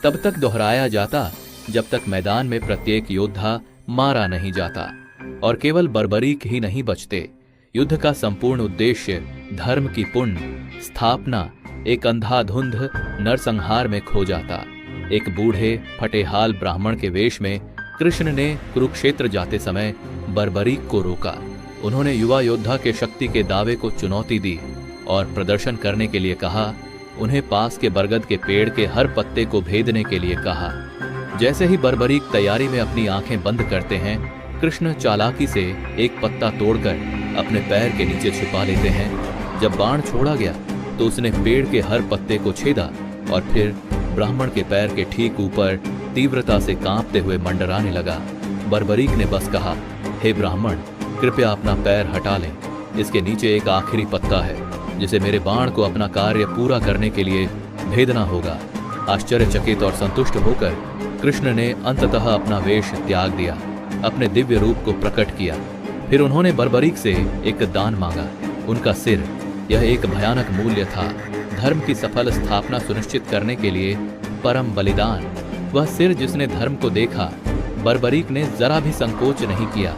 तब तक दोहराया जाता जब तक मैदान में प्रत्येक योद्धा मारा नहीं जाता। और केवल बर्बरीक ही नहीं बचते, युद्ध का संपूर्ण उद्देश्य धर्म की पुण्य स्थापना एक अंधाधुंध नरसंहार में खो जाता। एक बूढ़े फटेहाल ब्राह्मण के वेश में कृष्ण ने कुरुक्षेत्र जाते समय बर्बरीक को रोका। उन्होंने युवा योद्धा के शक्ति के दावे को चुनौती दी और प्रदर्शन करने के लिए कहा। उन्हें पास के बरगद के पेड़ के हर पत्ते को भेदने के लिए कहा। जैसे ही बर्बरीक तैयारी में अपनी आंखें बंद करते हैं, कृष्ण चालाकी से एक पत्ता तोड़कर अपने पैर के नीचे छिपा लेते हैं। जब बाण छोड़ा गया तो उसने पेड़ के हर पत्ते को छेदा और फिर ब्राह्मण के पैर के ठीक ऊपर तीव्रता से कांपते हुए मंडराने लगा। बर्बरीक ने बस कहा, हे ब्राह्मण, कृपया अपना पैर हटा लें। इसके नीचे एक आखिरी पत्ता है जिसे मेरे बाण को अपना कार्य पूरा करने के लिए भेदना होगा। आश्चर्यचकित और संतुष्ट होकर कृष्ण ने अंततः अपना वेश त्याग दिया, अपने दिव्य रूप को प्रकट किया। फिर उन्होंने बर्बरीक से एक दान मांगा, उनका सिर। यह एक भयानक मूल्य था, धर्म की सफल स्थापना सुनिश्चित करने के लिए परम बलिदान। वह सिर जिसने धर्म को देखा, बर्बरीक ने जरा भी संकोच नहीं किया।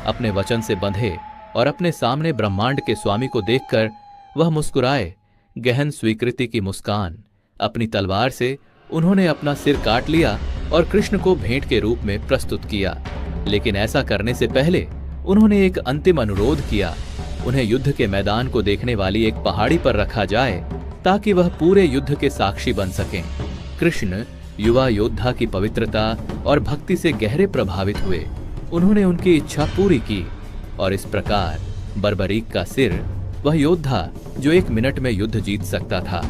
अपने वचन से बंधे और अपने सामने ब्रह्मांड के स्वामी को देखकर वह मुस्कुराए, गहन स्वीकृति की मुस्कान। अपनी तलवार से उन्होंने अपना सिर काट लिया और कृष्ण को भेंट के रूप में प्रस्तुत किया। लेकिन ऐसा करने से पहले उन्होंने एक अंतिम अनुरोध किया। उन्हें युद्ध के मैदान को देखने वाली एक पहाड़ी पर रखा जाए ताकि वह पूरे युद्ध के साक्षी बन सकें। कृष्ण युवा योद्धा की पवित्रता और भक्ति से गहरे प्रभावित हुए। उन्होंने उनकी इच्छा पूरी की और इस प्रकार बर्बरीक का सिर, वह योद्धा जो 1 मिनट में युद्ध जीत सकता था,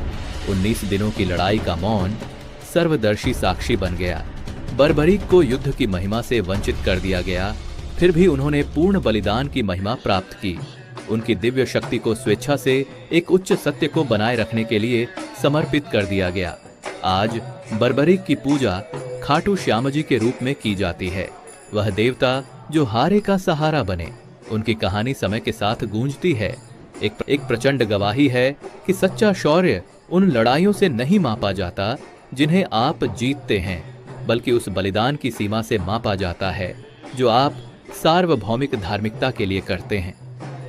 19 दिनों की लड़ाई का मौन सर्वदर्शी साक्षी बन गया। बर्बरीक को युद्ध की महिमा से वंचित कर दिया गया, फिर भी उन्होंने पूर्ण बलिदान की महिमा प्राप्त की। उनकी दिव्य शक्ति को स्वेच्छा से एक उच्च सत्य को बनाए रखने के लिए समर्पित कर दिया गया। आज बर्बरीक की पूजा खाटू श्याम जी के रूप में की जाती है। वह देवता जो हारे का सहारा बने। उनकी कहानी समय के साथ गूंजती है। एक प्रचंड गवाही है कि सच्चा शौर्य उन लड़ाइयों से नहीं मापा जाता जिन्हें आप जीतते हैं, बल्कि उस बलिदान की सीमा से मापा जाता है जो आप सार्वभौमिक धार्मिकता के लिए करते हैं।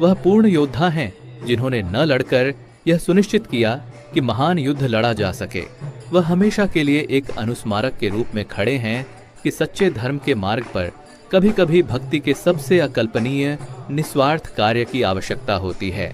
वह पूर्ण योद्धा हैं जिन्होंने न लड़कर यह सुनिश्चित किया कि महान युद्ध लड़ा जा सके। वह हमेशा के लिए एक अनुस्मारक के रूप में खड़े हैं कि सच्चे धर्म के मार्ग पर कभी कभी भक्ति के सबसे अकल्पनीय निस्वार्थ कार्य की आवश्यकता होती है।